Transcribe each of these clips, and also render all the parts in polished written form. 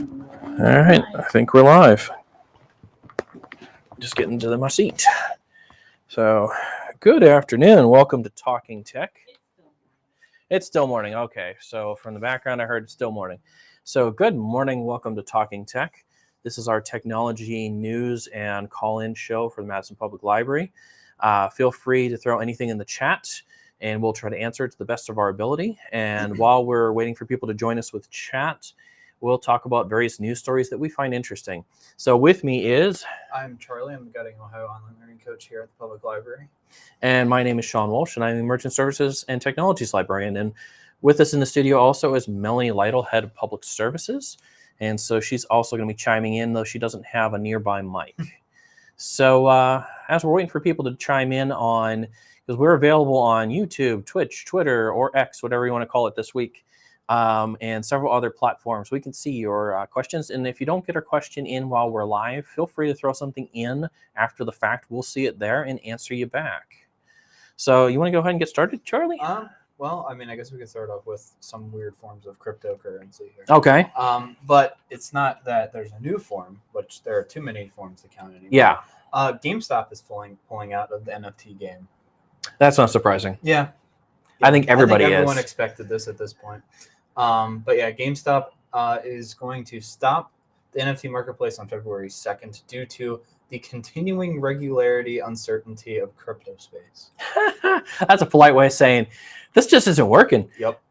All right, I think we're live. Just getting to my seat. So, good afternoon. Welcome to Talking Tech. It's still morning. Okay, so from the background, I heard it's still morning. So, good morning. Welcome to Talking Tech. This is our technology news and call-in show for the Madison Public Library. Feel free to throw anything in the chat, and we'll try to answer it to the best of our ability. And while we're waiting for people to join us with chat, we'll talk about various news stories that we find interesting. So with me is... I'm Charley. I'm the Guiding Ohio Online Learning Coach here at the Public Library. And my name is Shawn Walsh, and I'm the Emergent Services and Technologies Librarian. And with us in the studio also is Melanie Lytle, Head of Public Services. And so she's also going to be chiming in, though she doesn't have a nearby mic. So as we're waiting for people to chime in on, because we're available on YouTube, Twitch, Twitter, or X, whatever you want to call it this week, and several other platforms. We can see your questions. And if you don't get a question in while we're live, feel free to throw something in after the fact. We'll see it there and answer you back. So you want to go ahead and get started, Charlie? Well, I mean, I guess we could start off with some weird forms of cryptocurrency here. Okay. But it's not that there's a new form, which there are too many forms to count anymore. Yeah. GameStop is pulling out of the NFT game. That's not surprising. Yeah. I think everyone expected this at this point. But yeah, GameStop is going to stop the NFT marketplace on February 2nd due to the continuing regularity uncertainty of crypto space. That's a polite way of saying this just isn't working. Yep.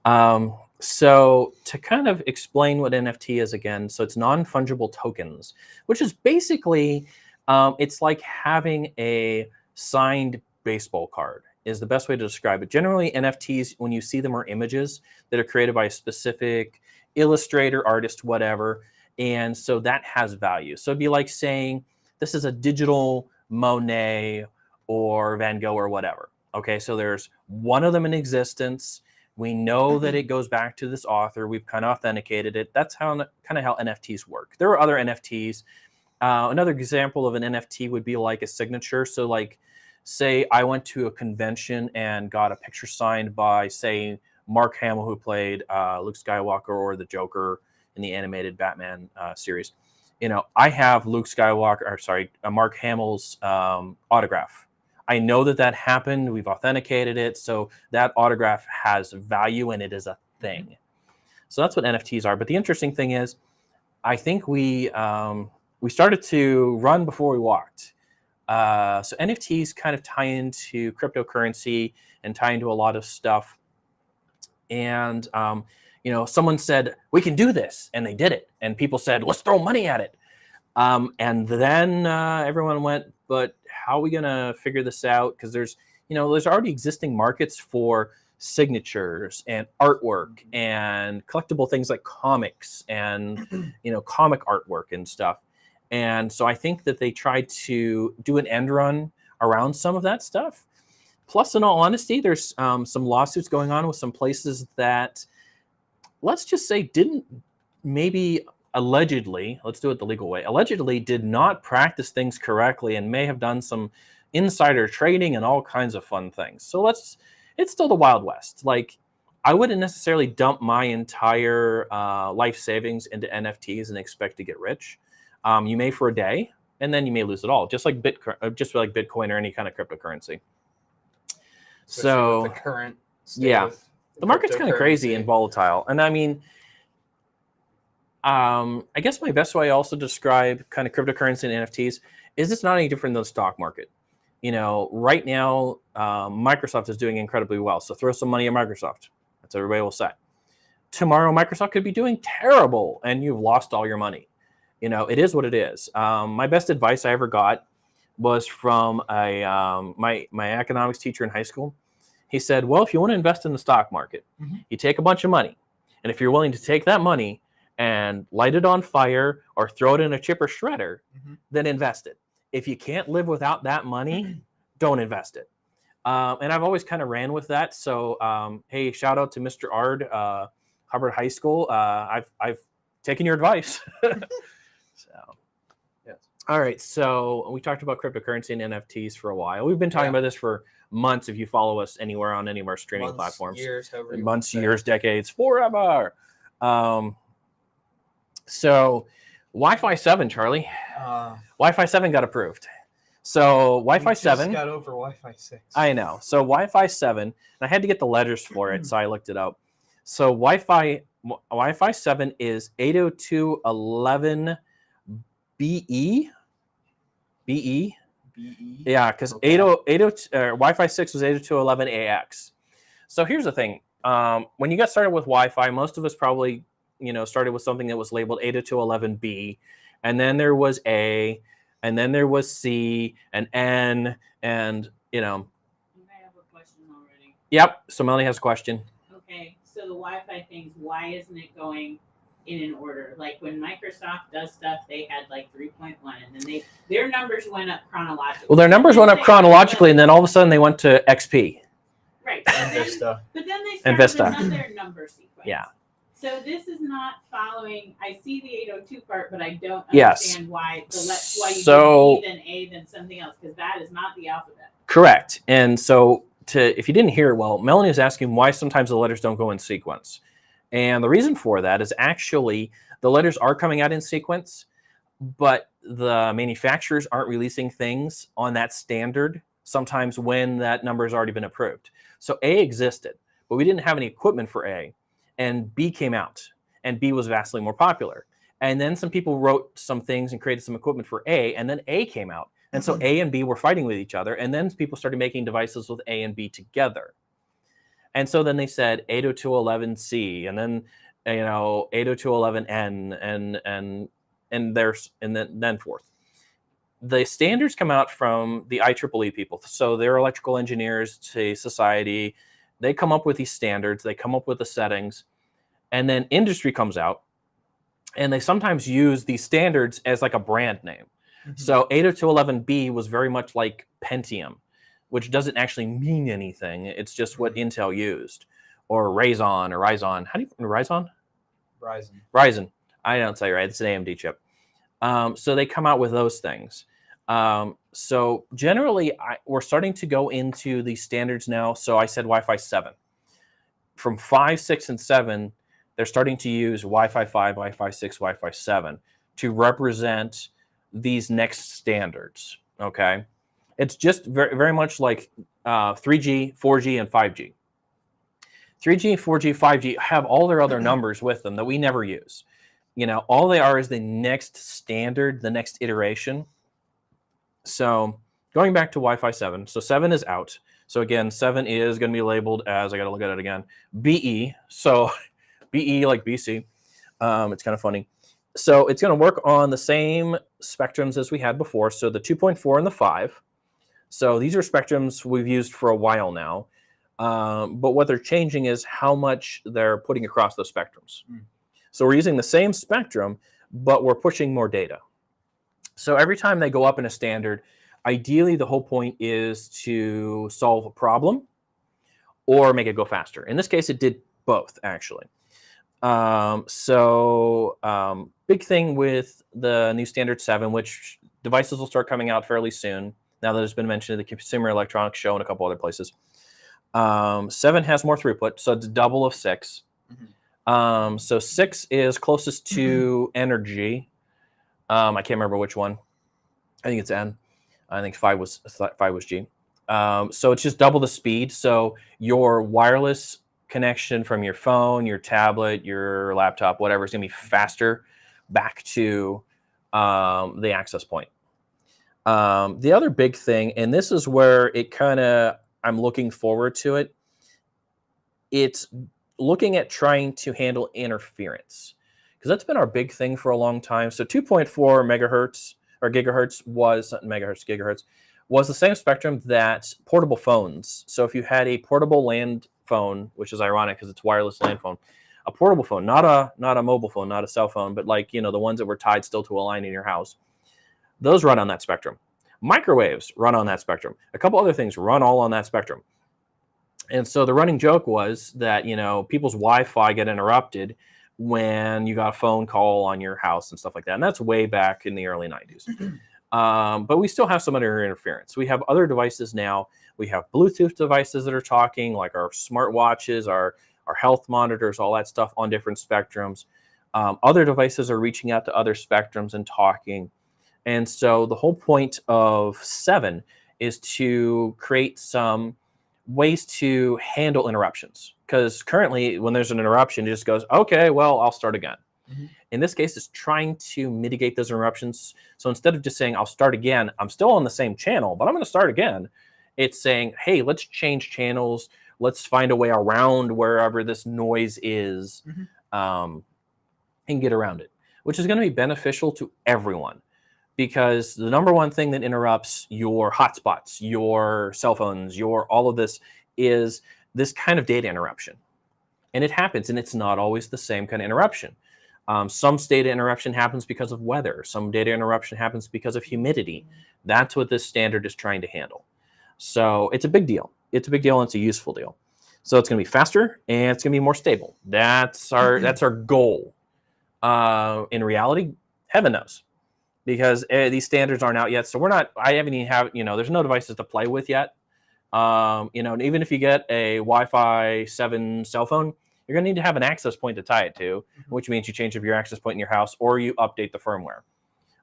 So to kind of explain what NFT is again, so it's non-fungible tokens, which is basically, it's like having a signed baseball card is the best way to describe it. Generally, NFTs, when you see them, are images that are created by a specific illustrator, artist, whatever. And so that has value. So it'd be like saying, this is a digital Monet or Van Gogh or whatever. Okay, so there's one of them in existence. We know that it goes back to this author. We've kind of authenticated it. That's kind of how NFTs work. There are other NFTs. Another example of an NFT would be like a signature. So like, say I went to a convention and got a picture signed by, say, Mark Hamill, who played Luke Skywalker or the Joker in the animated Batman series. You know, I have Mark Hamill's autograph. I know that happened. We've authenticated it. So that autograph has value and it is a thing. So that's what NFTs are. But the interesting thing is, I think we started to run before we walked. So NFTs kind of tie into cryptocurrency and tie into a lot of stuff. And, someone said, we can do this. And they did it. And people said, let's throw money at it. And then everyone went, but how are we going to figure this out? Because there's already existing markets for signatures and artwork and collectible things like comics and, comic artwork and stuff. And so I think that they tried to do an end run around some of that stuff. Plus, in all honesty, there's some lawsuits going on with some places that, let's just say, didn't maybe allegedly, let's do it the legal way, allegedly did not practice things correctly and may have done some insider trading and all kinds of fun things. So it's still the Wild West. Like, I wouldn't necessarily dump my entire life savings into NFTs and expect to get rich. You may for a day, and then you may lose it all, just like Bitcoin or any kind of cryptocurrency. So the current the market's kind of crazy and volatile. And I mean, I guess my best way also to describe kind of cryptocurrency and NFTs is it's not any different than the stock market. Right now, Microsoft is doing incredibly well. So throw some money at Microsoft. That's what everybody will say. Tomorrow, Microsoft could be doing terrible, and you've lost all your money. It is what it is. My best advice I ever got was from my economics teacher in high school. He said, well, if you want to invest in the stock market, you take a bunch of money. And if you're willing to take that money and light it on fire or throw it in a chipper shredder, then invest it. If you can't live without that money, don't invest it. And I've always kind of ran with that. So, hey, shout out to Mr. Ard, Hubbard High School. I've taken your advice. So, yes. All right. So we talked about cryptocurrency and NFTs for a while. We've been talking about this for months. If you follow us anywhere on any of our streaming platforms, years, months, years, decades, forever. So Wi-Fi 7, Charlie. Uh, Wi-Fi 7 got approved. So Wi-Fi we just 7. got over Wi-Fi 6. I know. So Wi-Fi 7, and I had to get the letters for it, so I looked it up. So Wi-Fi 7 is 802.11 BE. BE. BE. Yeah, because Okay. Wi-Fi 6 was 802.11ax. So here's the thing. When you got started with Wi-Fi, most of us probably, started with something that was labeled 802.11b, and then there was A, and then there was C, and N, and I have a question already. Yep. So Melanie has a question. Okay, so the Wi-Fi things, why isn't it going in an order? Like when Microsoft does stuff, they had like 3.1, and then their numbers went up chronologically. Well, their numbers went up chronologically, and then all of a sudden they went to XP. Right. And Vista. But then they And started Vista. another number sequence. Yeah. So this is not following. I see the 802 part, but I don't Yes. understand why you So- do B, then A, then something else, because that is not the alphabet. Correct. And so, if you didn't hear it well, Melanie is asking why sometimes the letters don't go in sequence. And the reason for that is actually the letters are coming out in sequence, but the manufacturers aren't releasing things on that standard sometimes when that number has already been approved. So A existed, but we didn't have any equipment for A, and B came out, and B was vastly more popular. And then some people wrote some things and created some equipment for A, and then A came out. And so A and B were fighting with each other, and then people started making devices with A and B together. And so then they said 802.11c, and then 802.11n, and then forth. The standards come out from the IEEE people, so they're electrical engineers to society. They come up with these standards, they come up with the settings, and then industry comes out, and they sometimes use these standards as like a brand name. So 802.11b was very much like Pentium, which doesn't actually mean anything. It's just what Intel used, or Ryzen. How do you Ryzen? Ryzen. I don't say right. It's an AMD chip. So they come out with those things. So generally, we're starting to go into the standards now. So I said Wi-Fi 7. From 5, 6, and 7, they're starting to use Wi-Fi 5, Wi-Fi 6, Wi-Fi 7 to represent these next standards. Okay, it's just very, very much like 3G, 4G, and 5G. 3G, 4G, 5G have all their other numbers with them that we never use. All they are is the next standard, the next iteration. So going back to Wi-Fi 7, so 7 is out. So again, 7 is going to be labeled as, I got to look at it again, BE. So BE like BC. It's kind of funny. So it's going to work on the same spectrums as we had before. So the 2.4 and the 5. So these are spectrums we've used for a while now. But what they're changing is how much they're putting across those spectrums. So we're using the same spectrum, but we're pushing more data. So every time they go up in a standard, ideally the whole point is to solve a problem or make it go faster. In this case, it did both, actually. Big thing with the new standard 7, which devices will start coming out fairly soon, now that it's been mentioned at the Consumer Electronics Show and a couple other places. 7 has more throughput, so it's double of 6. So 6 is closest to energy. I can't remember which one. I think it's N. I think 5 was G. So it's just double the speed. So your wireless connection from your phone, your tablet, your laptop, whatever, is going to be faster back to the access point. The other big thing, and this is where I'm looking forward to it, it's looking at trying to handle interference, because that's been our big thing for a long time. So 2.4 megahertz or gigahertz was gigahertz was the same spectrum that portable phones. So if you had a portable land phone, which is ironic because it's wireless land phone, a portable phone, not a mobile phone, not a cell phone, but like, the ones that were tied still to a line in your house, those run on that spectrum. Microwaves run on that spectrum. A couple other things run all on that spectrum. And so the running joke was that, people's Wi-Fi get interrupted when you got a phone call on your house and stuff like that. And that's way back in the early 90s. But we still have some other interference. We have other devices now. We have Bluetooth devices that are talking, like our smartwatches, our health monitors, all that stuff on different spectrums. Other devices are reaching out to other spectrums and talking. And so the whole point of 7 is to create some ways to handle interruptions. Because currently, when there's an interruption, it just goes, okay, well, I'll start again. Mhm. In this case, it's trying to mitigate those interruptions. So instead of just saying, I'll start again, I'm still on the same channel, but I'm going to start again. It's saying, hey, let's change channels. Let's find a way around wherever this noise is, and get around it, which is going to be beneficial to everyone. Because the number one thing that interrupts your hotspots, your cell phones, your all of this is this kind of data interruption. And it happens, and it's not always the same kind of interruption. Some data interruption happens because of weather. Some data interruption happens because of humidity. That's what this standard is trying to handle. So it's a big deal. It's a big deal, and it's a useful deal. So it's going to be faster, and it's going to be more stable. That's our goal. In reality, heaven knows. Because these standards aren't out yet, so I haven't even there's no devices to play with yet. And even if you get a Wi-Fi 7 cell phone, you're going to need to have an access point to tie it to, which means you change up your access point in your house or you update the firmware.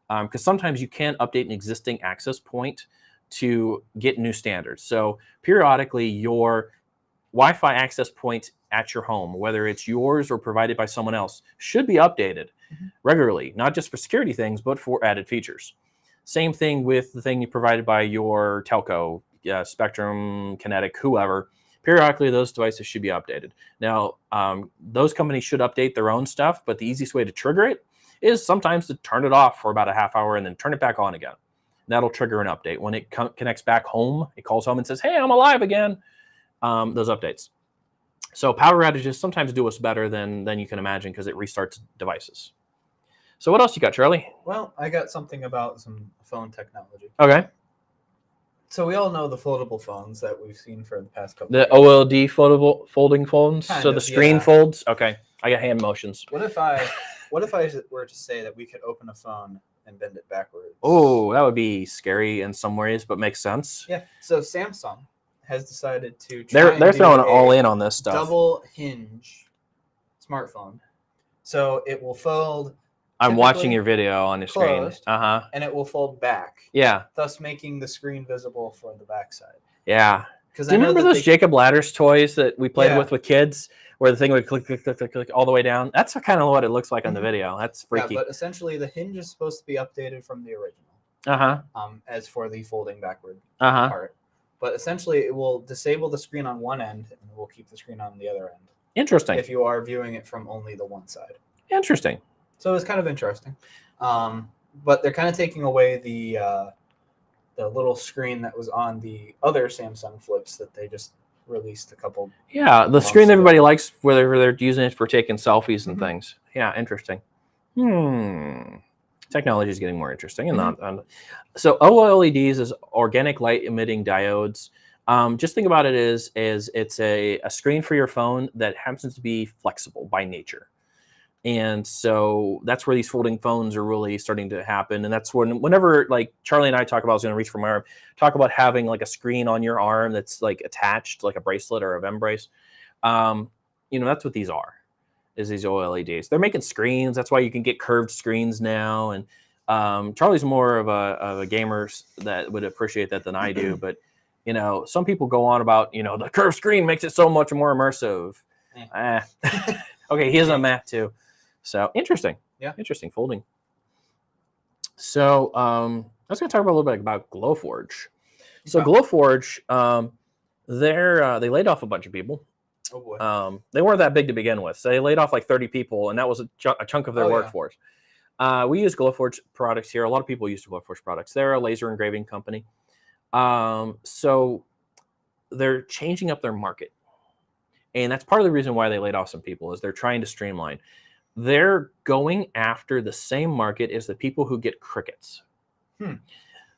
Because sometimes you can't update an existing access point to get new standards. So periodically, your Wi-Fi access point at your home, whether it's yours or provided by someone else, should be updated regularly, not just for security things, but for added features. Same thing with the thing you provided by your telco, Spectrum, Kinetic, whoever. Periodically, those devices should be updated. Now, those companies should update their own stuff, but the easiest way to trigger it is sometimes to turn it off for about a half hour and then turn it back on again. That'll trigger an update. When it connects back home, it calls home and says, hey, I'm alive again. Those updates. So power outages sometimes do us better than you can imagine because it restarts devices. So what else you got, Charlie? Well, I got something about some phone technology. Okay. So we all know the foldable phones that we've seen for the past couple The of years. OLED folding phones? Kind So of, the screen yeah. folds? Okay. I got hand motions. What if I were to say that we could open a phone and bend it backwards? Oh, that would be scary in some ways, but makes sense. Yeah. So Samsung has decided to They're throwing it all in on this stuff. Double hinge smartphone. So it will fold. I'm watching your video on the screen. Closed, Uh-huh. and it will fold back. Yeah. Thus making the screen visible for the backside. Yeah. Do you remember those Jacob Ladders toys that we played with kids, where the thing would click, click, click, click, click all the way down? That's kind of what it looks like on the video. That's freaky. Yeah, but essentially the hinge is supposed to be updated from the original. As for the folding backward part. But essentially it will disable the screen on one end and it will keep the screen on the other end. Interesting. If you are viewing it from only the one side. Interesting. So it's kind of interesting. But they're kind of taking away the little screen that was on the other Samsung flips that they just released a couple. Yeah, the screen everybody likes, whether they're using it for taking selfies and things. Yeah, interesting. Technology is getting more interesting. And so OLEDs is organic light emitting diodes. Just think about it as it's a screen for your phone that happens to be flexible by nature. And so that's where these folding phones are really starting to happen. And that's whenever like Charlie and I talk about, I was going to reach for my arm, talk about having like a screen on your arm that's like attached, like a bracelet or a Vem brace. That's what these are, is these OLEDs. They're making screens. That's why you can get curved screens now. And Charlie's more of a gamer that would appreciate that than I do. But, some people go on about, the curved screen makes it so much more immersive. Okay, he is a math too. So interesting. Yeah. Interesting folding. So I was going to talk about a little bit about Glowforge. So Glowforge, they laid off a bunch of people. Oh boy. They weren't that big to begin with. So they laid off like 30 people, and that was a chunk of their workforce. We use Glowforge products here. A lot of people use Glowforge products. They're a laser engraving company. So they're changing up their market. And that's part of the reason why they laid off some people, is they're trying to streamline. They're going after the same market as the people who get Cricuts.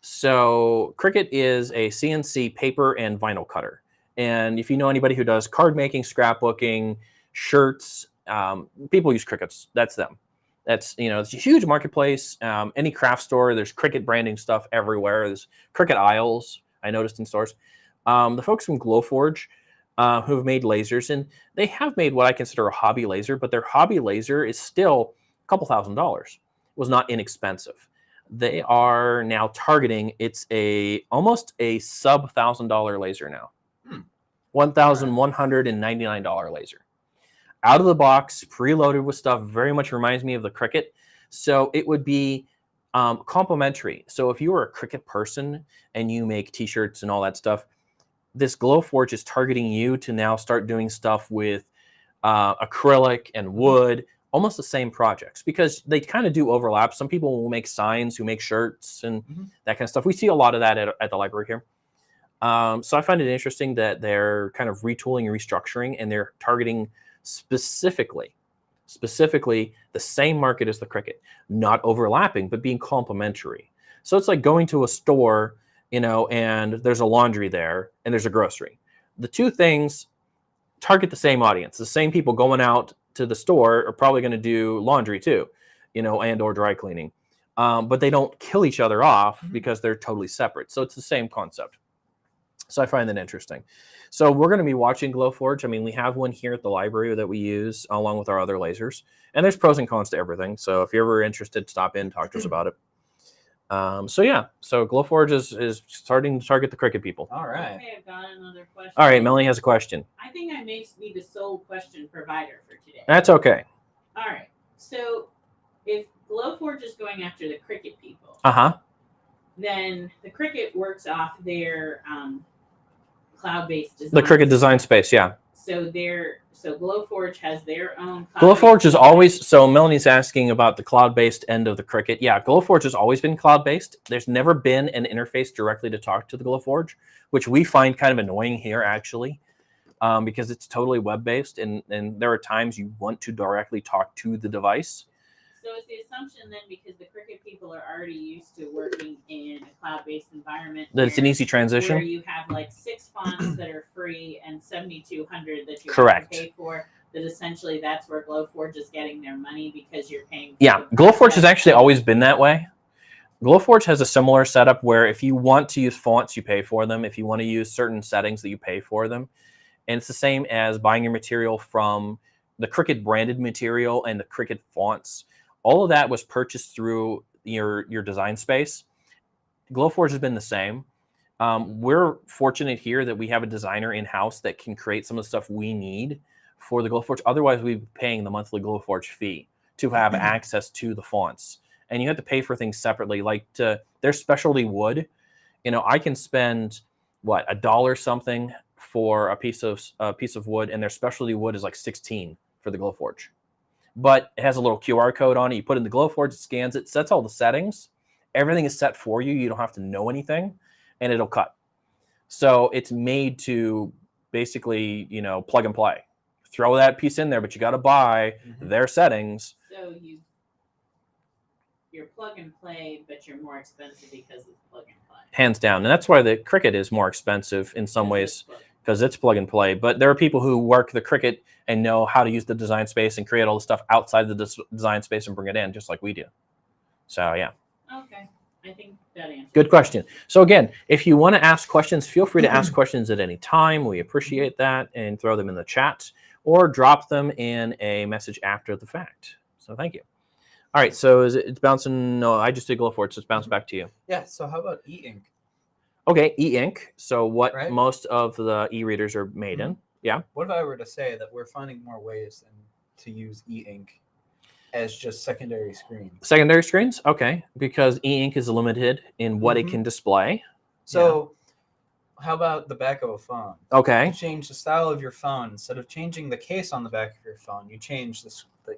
So Cricut is a CNC paper and vinyl cutter. And if you know anybody who does card making, scrapbooking, shirts, people use Cricuts. That's them. It's a huge marketplace. Any craft store, there's Cricut branding stuff everywhere. There's Cricut aisles, I noticed in stores. The folks from Glowforge, who have made lasers, and they have made what I consider a hobby laser, but their hobby laser is still couple $1,000. It was not inexpensive. They are now targeting, it's almost a sub $1,000 laser now. $1,199 laser. Out of the box, preloaded with stuff, very much reminds me of the Cricut. So it would be complementary. So if you were a Cricut person and you make t-shirts and all that stuff, this Glowforge is targeting you to now start doing stuff with acrylic and wood, almost the same projects, because they kind of do overlap. Some people will make signs who make shirts and that kind of stuff. We see a lot of that at the library here. So I find it interesting that they're kind of retooling and restructuring, and they're targeting specifically the same market as the Cricut, not overlapping, but being complementary. So it's like going to a store, and there's a laundry there and there's a grocery. The two things target the same audience. The same people going out to the store are probably going to do laundry too, and or dry cleaning. But they don't kill each other off because they're totally separate. So it's the same concept. So I find that interesting. So we're going to be watching Glowforge. I mean, we have one here at the library that we use along with our other lasers. And there's pros and cons to everything. So if you're ever interested, stop in, talk to us about it. So Glowforge is starting to target the Cricut people. All right. Okay, I've got another question. All right, Melanie has a question. I think I may be the sole question provider for today. That's okay. All right. So if Glowforge is going after the Cricut people, then the Cricut works off their cloud-based design. The Cricut design space, yeah. So Glowforge has their own. Glowforge is always, so Melanie's asking about the cloud-based end of the Cricut. Yeah, Glowforge has always been cloud-based. There's never been an interface directly to talk to the Glowforge, which we find kind of annoying here, actually, because it's totally web-based, and there are times you want to directly talk to the device. So is the assumption then, because the Cricut people are already used to working in a cloud-based environment, that it's an easy transition? Where you have like 6 fonts that are free and 7,200 that you Correct. have to pay for, that essentially that's where Glowforge is getting their money because you're paying for Yeah, Glowforge has actually always been that way. Glowforge has a similar setup where if you want to use fonts, you pay for them. If you want to use certain settings, that you pay for them. And it's the same as buying your material from the Cricut branded material and the Cricut fonts. All of that was purchased through your design space. Glowforge has been the same. We're fortunate here that we have a designer in-house that can create some of the stuff we need for the Glowforge. Otherwise, we'd be paying the monthly Glowforge fee to have access to the fonts. And you have to pay for things separately. Like their specialty wood. I can spend, $1 something for a piece of wood, and their specialty wood is like $16 for the Glowforge. But it has a little QR code on it. You put it in the Glowforge, it scans it, sets all the settings. Everything is set for you. You don't have to know anything, and it'll cut. So it's made to basically, plug and play. Throw that piece in there, but you got to buy their settings. So you're plug and play, but you're more expensive because it's plug and play. Hands down. And that's why the Cricut is more expensive in some ways, because it's plug and play. But there are people who work the Cricut and know how to use the design space and create all the stuff outside the design space and bring it in, just like we do. So, yeah. Okay. I think that answers. Good question. So, again, if you want to ask questions, feel free to ask questions at any time. We appreciate that, and throw them in the chat or drop them in a message after the fact. So, thank you. All right. So, it's bouncing? No, I just did Glowforge, so it's bounced back to you. Yeah. So, how about e-ink? Okay, e-ink. So what most of the e-readers are made in. Yeah. What if I were to say that we're finding more ways to use e-ink as just secondary screens? Secondary screens? Okay. Because e-ink is limited in what it can display. So how about the back of a phone? Okay. You change the style of your phone. Instead of changing the case on the back of your phone, you change the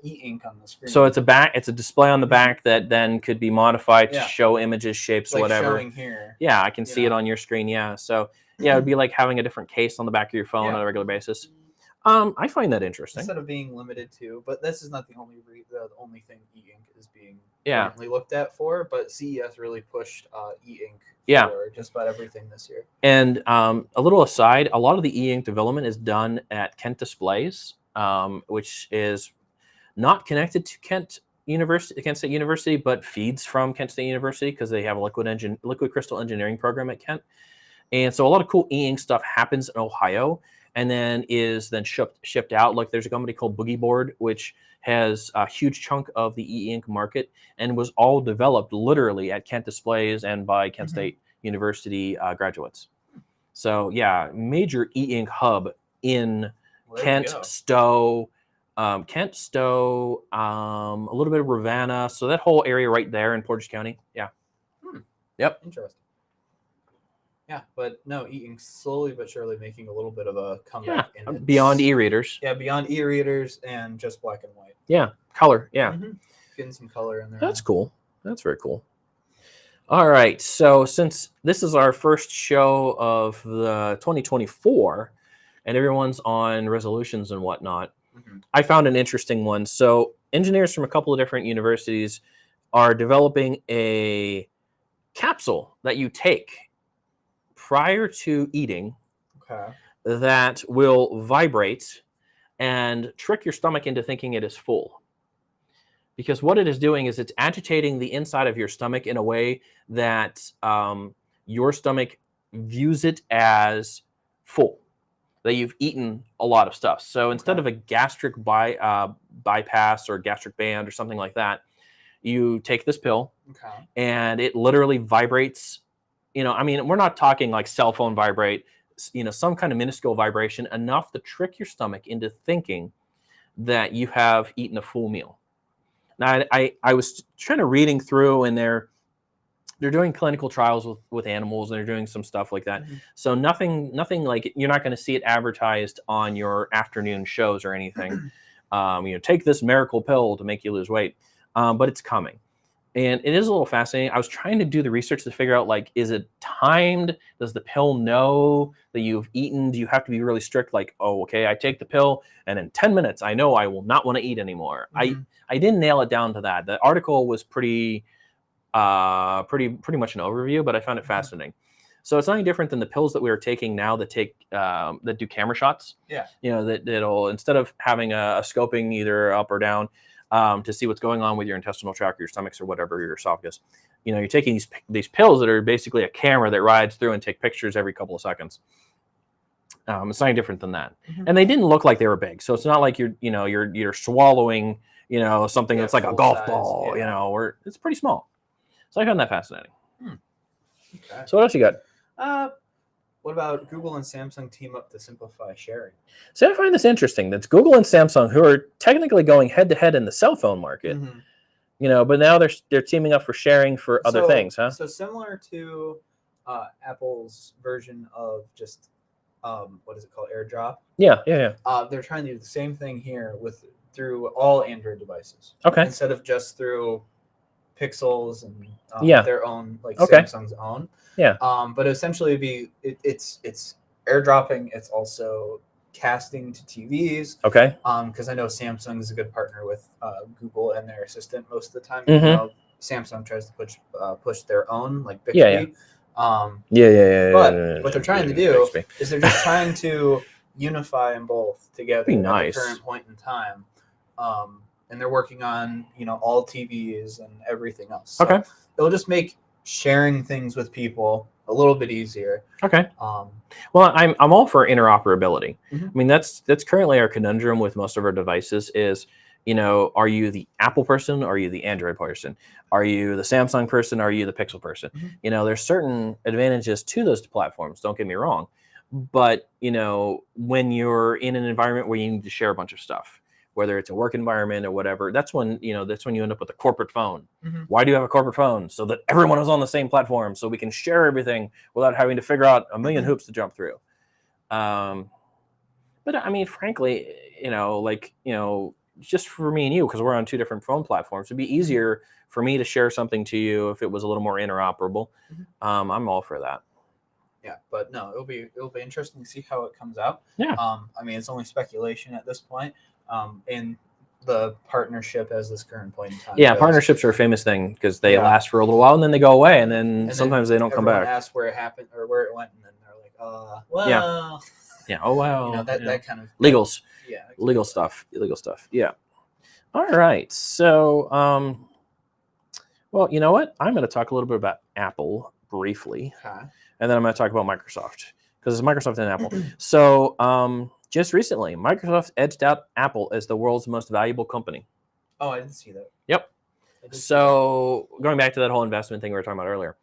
e-ink on the screen. So it's a display on the back that then could be modified to show images, shapes, like whatever. Showing here. Yeah, I can see it on your screen. Yeah. So yeah, it would be like having a different case on the back of your phone on a regular basis. I find that interesting. Instead of being limited to, but this is not the only thing e-ink is being currently looked at for. But CES really pushed e-ink for just about everything this year. And a little aside, a lot of the e-ink development is done at Kent Displays, which is not connected to Kent State University, but feeds from Kent State University because they have a liquid crystal engineering program at Kent. And so a lot of cool e-ink stuff happens in Ohio and then is shipped out. Like there's a company called Boogie Board, which has a huge chunk of the e-ink market and was all developed literally at Kent Displays and by Kent State University graduates. So yeah, major e-ink hub in Kent, Stowe, a little bit of Ravenna. So that whole area right there in Portage County. Yeah. Yep. Interesting. Yeah, but no, e-ink slowly but surely making a little bit of a comeback. Yeah, beyond e-readers. Yeah, beyond e-readers and just black and white. Yeah, color. Yeah. Getting some color in there. That's cool. That's very cool. All right. So since this is our first show of the 2024 and everyone's on resolutions and whatnot, I found an interesting one. So engineers from a couple of different universities are developing a capsule that you take prior to eating that will vibrate and trick your stomach into thinking it is full. Because what it is doing is it's agitating the inside of your stomach in a way that your stomach views it as full, that you've eaten a lot of stuff. So instead of a gastric bypass or gastric band or something like that, you take this pill and it literally vibrates. I mean, we're not talking like cell phone vibrate, some kind of minuscule vibration, enough to trick your stomach into thinking that you have eaten a full meal. Now, I was trying to reading through, and they're doing clinical trials with animals, and they're doing some stuff like that. So nothing like, you're not going to see it advertised on your afternoon shows or anything. Take this miracle pill to make you lose weight, but it's coming. And it is a little fascinating. I was trying to do the research to figure out, like, is it timed? Does the pill know that you've eaten? Do you have to be really strict? Like, oh, okay, I take the pill, and in 10 minutes, I know I will not want to eat anymore. I didn't nail it down to that. The article was pretty much an overview, but I found it fascinating. So it's nothing different than the pills that we are taking now that do camera shots. Yeah. That'll, instead of having a scoping either up or down, to see what's going on with your intestinal tract or your stomachs or whatever, your esophagus. You're taking these pills that are basically a camera that rides through and take pictures every couple of seconds. It's nothing different than that. And they didn't look like they were big. So it's not like you're swallowing, something that's like a golf ball, or it's pretty small. So I found that fascinating. Okay. So what else you got? What about Google and Samsung team up to simplify sharing? So I find this interesting. That's Google and Samsung, who are technically going head to head in the cell phone market, but now they're teaming up for sharing for other things, huh? So similar to Apple's version of just what is it called, AirDrop? Yeah. They're trying to do the same thing here through all Android devices. Okay. Instead of just through Pixels and their own, like Samsung's own. Yeah. But essentially it's airdropping. It's also casting to TVs. Okay. Because I know Samsung is a good partner with Google and their assistant most of the time. Samsung tries to push their own, like Bixby. But what they're trying to do is they're just trying to unify them both together at the current point in time. And they're working on, all TVs and everything else. So it'll just make sharing things with people a little bit easier. Okay. Well, I'm all for interoperability. I mean, that's currently our conundrum with most of our devices is, are you the Apple person? Or are you the Android person? Are you the Samsung person? Or are you the Pixel person? There's certain advantages to those platforms. Don't get me wrong. But, when you're in an environment where you need to share a bunch of stuff, whether it's a work environment or whatever, that's when you end up with a corporate phone. Why do you have a corporate phone? So that everyone is on the same platform, so we can share everything without having to figure out a million hoops to jump through. But I mean, frankly, just for me and you, because we're on two different phone platforms, it'd be easier for me to share something to you if it was a little more interoperable. I'm all for that. Yeah, but no, it'll be interesting to see how it comes out. Yeah. I mean, it's only speculation at this point. In the partnership as this current point in time. Yeah, partnerships are a famous thing because they last for a little while and then they go away, and then sometimes they don't come back. Ask where it happened or where it went, and then they're like, well. Yeah. Oh wow. That kind of legals. Yeah. Exactly. Legal stuff. Yeah. All right. So, well, you know what? I'm going to talk a little bit about Apple briefly, and then I'm going to talk about Microsoft because it's Microsoft and Apple. So, just recently, Microsoft edged out Apple as the world's most valuable company. Oh, I didn't see that. Yep. So going back to that whole investment thing we were talking about earlier,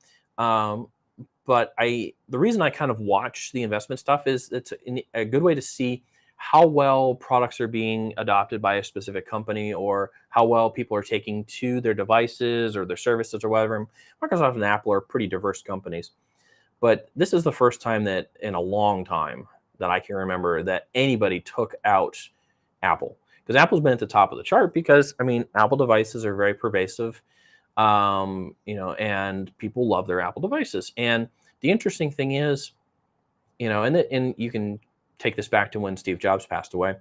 but the reason I kind of watch the investment stuff is it's a good way to see how well products are being adopted by a specific company, or how well people are taking to their devices or their services or whatever. Microsoft and Apple are pretty diverse companies, but this is the first time that in a long time that I can remember that anybody took out Apple. Because Apple's been at the top of the chart because, I mean, Apple devices are very pervasive, and people love their Apple devices. And the interesting thing is, and you can take this back to when Steve Jobs passed away,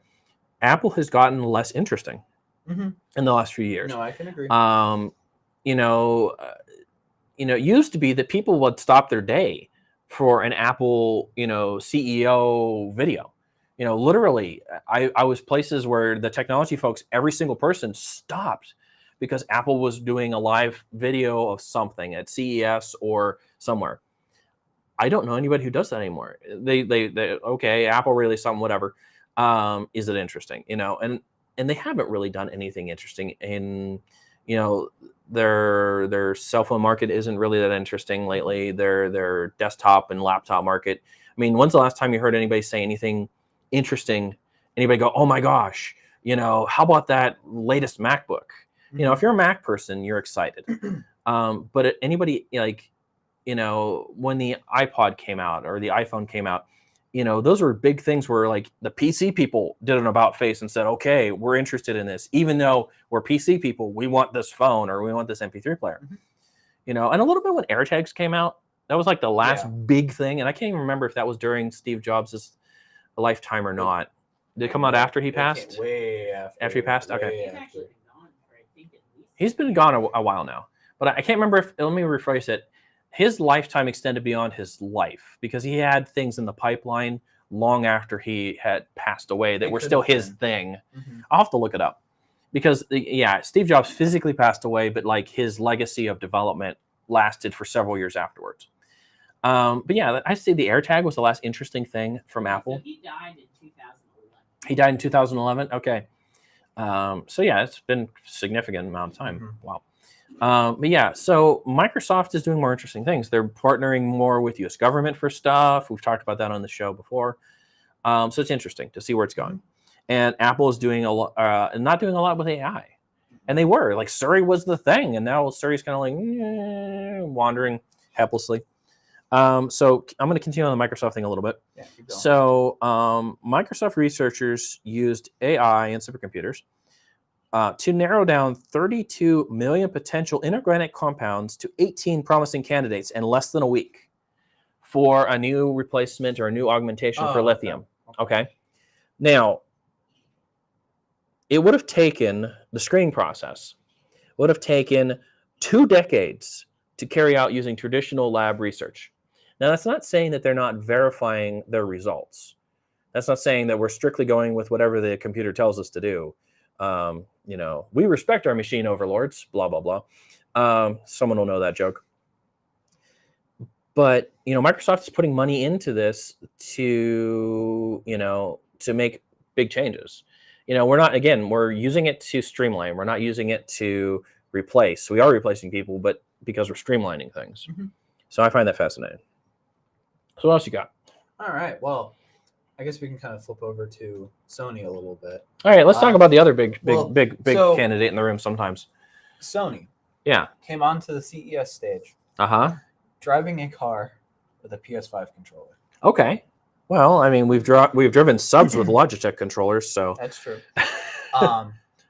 Apple has gotten less interesting in the last few years. No, I can agree. It used to be that people would stop their day for an Apple, CEO video. Literally, I was places where the technology folks, every single person stopped because Apple was doing a live video of something at CES or somewhere. I don't know anybody who does that anymore. They okay, Apple released something, whatever. Is it interesting? And they haven't really done anything interesting. In their cell phone market isn't really that interesting lately. Their desktop and laptop market. I mean, when's the last time you heard anybody say anything interesting? Anybody go, oh my gosh, how about that latest MacBook? If you're a Mac person, you're excited. But anybody when the iPod came out or the iPhone came out, those were big things where like the PC people did an about face and said, okay, we're interested in this. Even though we're PC people, we want this phone or we want this MP3 player. And a little bit when AirTags came out, that was like the last big thing. And I can't even remember if that was during Steve Jobs' lifetime or not. Did it come out after he passed? Way after. After he passed? Okay. He's actually been gone for, I think, at least. He's been gone a while now. But I can't remember let me rephrase it. His lifetime extended beyond his life because he had things in the pipeline long after he had passed away that were still his thing. I'll have to look it up because, Steve Jobs physically passed away, but like his legacy of development lasted for several years afterwards. But yeah, I'd say the AirTag was the last interesting thing from Apple. So he died in 2011. He died in 2011? Okay. So yeah, it's been a significant amount of time. Wow. But yeah, so Microsoft is doing more interesting things. They're partnering more with U.S. government for stuff. We've talked about that on the show before. So it's interesting to see where it's going. And Apple is doing not doing a lot with AI. And they were like Siri was the thing, and now Siri's kind of like wandering helplessly. So I'm going to continue on the Microsoft thing a little bit. Yeah, keep going. So Microsoft researchers used AI and supercomputers to narrow down 32 million potential inorganic compounds to 18 promising candidates in less than a week for a new replacement or a new augmentation for lithium. Okay. Now, it would have taken, the screening process would have taken 2 decades to carry out using traditional lab research. Now, that's not saying that they're not verifying their results. That's not saying that we're strictly going with whatever the computer tells us to do. We respect our machine overlords, blah, blah, blah. Someone will know that joke. But, Microsoft is putting money into this to make big changes. We're using it to streamline. We're not using it to replace. We are replacing people, but because we're streamlining things. So I find that fascinating. So what else you got? All right. Well, I guess we can kind of flip over to Sony a little bit. All right, let's talk about the other big candidate in the room sometimes. Sony. Yeah. Came onto the CES stage. Driving a car with a PS5 controller. Okay. Well, I mean, we've driven subs with Logitech controllers, so that's true.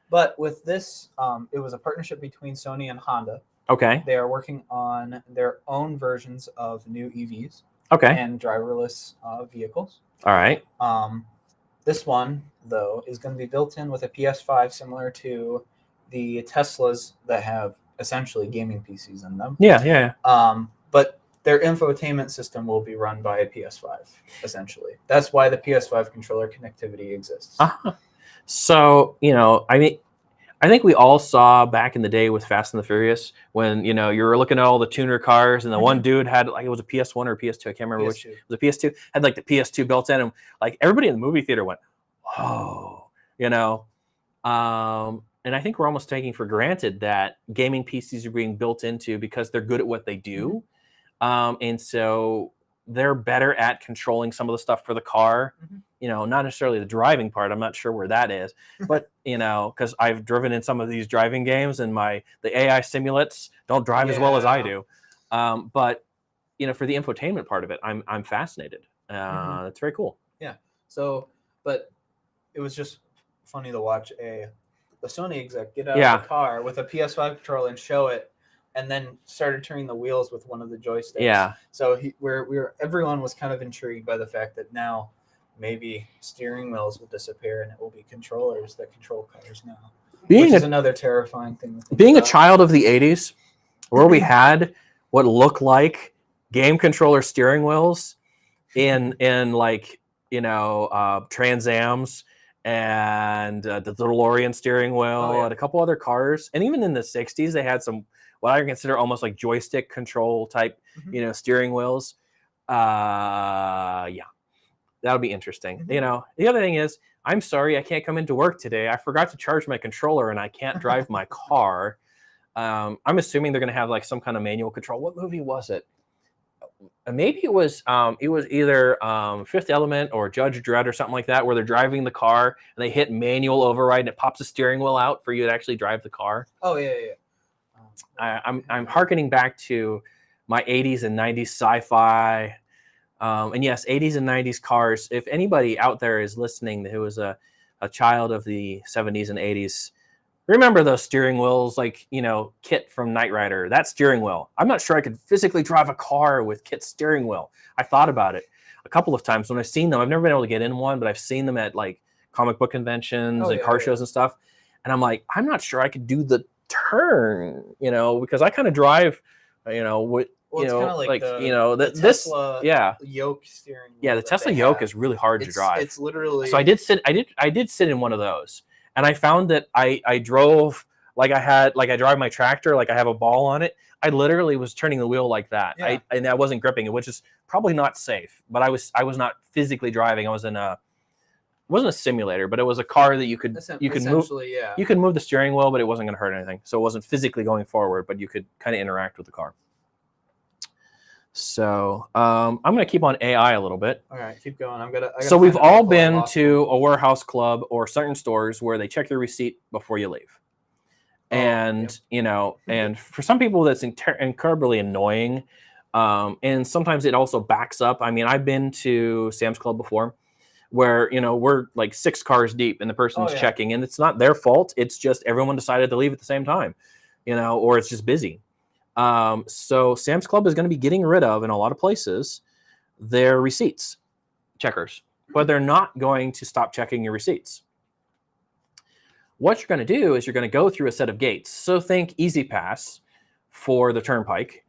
But with this, it was a partnership between Sony and Honda. Okay. They are working on their own versions of new EVs. Okay. And driverless vehicles. All right. This one, though, is going to be built in with a PS5 similar to the Teslas that have essentially gaming PCs in them. Yeah. But their infotainment system will be run by a PS5, essentially. That's why the PS5 controller connectivity exists. So, I think we all saw back in the day with Fast and the Furious when, you were looking at all the tuner cars and the one dude had like, it was a PS1 or a PS2. I can't remember which. It was a PS2. Had like the PS2 built in and like everybody in the movie theater went, oh, you know, and I think we're almost taking for granted that gaming PCs are being built into because they're good at what they do. And so they're better at controlling some of the stuff for the car, not necessarily the driving part. I'm not sure where that is, but because I've driven in some of these driving games and the AI simulates don't drive as well as I do. But for the infotainment part of it, I'm fascinated. It's very cool. Yeah. So, but it was just funny to watch the Sony exec get out of the car with a PS5 controller and show it, and then started turning the wheels with one of the joysticks. Yeah. So everyone was kind of intrigued by the fact that now maybe steering wheels will disappear and it will be controllers that control cars now. Which is another terrifying thing. Being a child of the 80s, where we had what looked like game controller steering wheels in like Trans Ams and the DeLorean steering wheel and a couple other cars, and even in the 60s they had some what I consider almost like joystick control type steering wheels. That'll be interesting. The other thing is, I'm sorry I can't come into work today. I forgot to charge my controller and I can't drive my car. I'm assuming they're going to have like some kind of manual control. What movie was it? Maybe it was either Fifth Element or Judge Dredd or something like that, where they're driving the car and they hit manual override and it pops the steering wheel out for you to actually drive the car. Oh yeah. I'm hearkening back to my 80s and 90s sci-fi, and yes, 80s and 90s cars. If anybody out there is listening who was a child of the 70s and 80s, remember those steering wheels, like, Kit from Knight Rider, that steering wheel. I'm not sure I could physically drive a car with Kit's steering wheel. I thought about it a couple of times when I've seen them. I've never been able to get in one, but I've seen them at like comic book conventions and car shows and stuff. And I'm like, I'm not sure I could do the turn, because I kind of drive, with, it's kind of like the Tesla yoke steering wheel. Yeah, the Tesla yoke is really hard to drive. It's literally. So I did sit in one of those. And I found that I drove like I drive my tractor, like I have a ball on it. I literally was turning the wheel like that. Yeah. And I wasn't gripping it, which is probably not safe. But I was not physically driving. I was in it wasn't a simulator, but it was a car that you could move. Yeah. You could move the steering wheel, but it wasn't going to hurt anything. So it wasn't physically going forward, but you could kind of interact with the car. So I'm going to keep on AI a little bit. All right, keep going. So we've all been to a warehouse club or certain stores where they check your receipt before you leave. And, and for some people that's incredibly annoying. And sometimes it also backs up. I mean, I've been to Sam's Club before where, we're like 6 cars deep and the person's checking, and it's not their fault. It's just everyone decided to leave at the same time, or it's just busy. So Sam's Club is going to be getting rid of, in a lot of places, their receipts checkers, but they're not going to stop checking your receipts. What you're going to do is you're going to go through a set of gates. So think Easy Pass for the turnpike.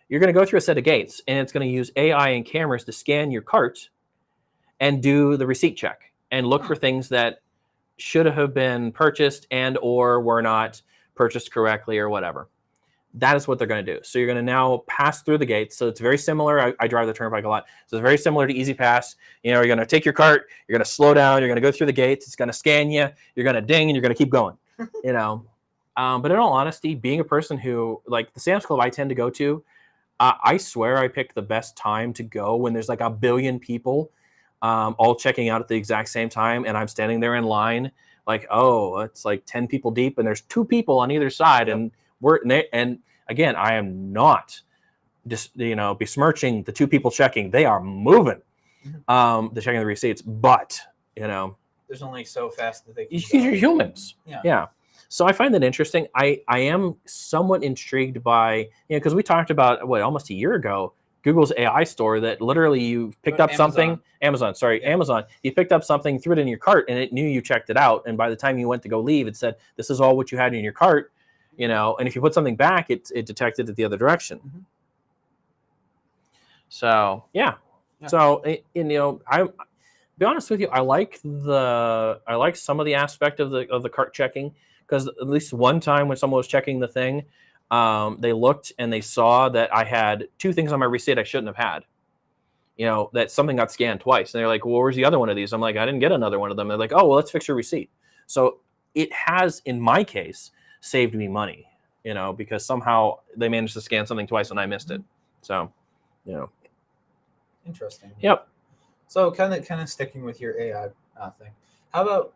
You're going to go through a set of gates, and it's going to use AI and cameras to scan your cart and do the receipt check and look for things that should have been purchased and or were not purchased correctly or whatever. That is what they're going to do. So you're going to now pass through the gates. So it's very similar. I drive the turnpike a lot. So it's very similar to Easy Pass. You're going to take your cart, you're going to slow down, you're going to go through the gates, it's going to scan you, you're going to ding, and you're going to keep going. But in all honesty, being a person who, like the Sam's Club I tend to go to, I swear I pick the best time to go when there's like a billion people all checking out at the exact same time, and I'm standing there in line like, oh, it's like 10 people deep, and there's 2 people on either side, and and again, I am not just besmirching the 2 people checking. They are moving, the checking the receipts, but there's only so fast that they can you're humans. Yeah. So I find that interesting. I am somewhat intrigued by because we talked about almost a year ago, Google's AI store, that literally you picked up something. Amazon. You picked up something, threw it in your cart, and it knew you checked it out. And by the time you went to go leave, it said, "This is all what you had in your cart." And if you put something back, it detected it the other direction. So yeah. So I be honest with you, I like some of the aspect of the cart checking, because at least one time when someone was checking the thing, they looked and they saw that I had 2 things on my receipt I shouldn't have had. that something got scanned twice. And they're like, well, where's the other one of these? I'm like, I didn't get another one of them. They're like, oh, well, let's fix your receipt. So it has, in my case, saved me money, because somehow they managed to scan something twice and I missed it. So, Interesting. Yep. So kind of sticking with your AI thing. How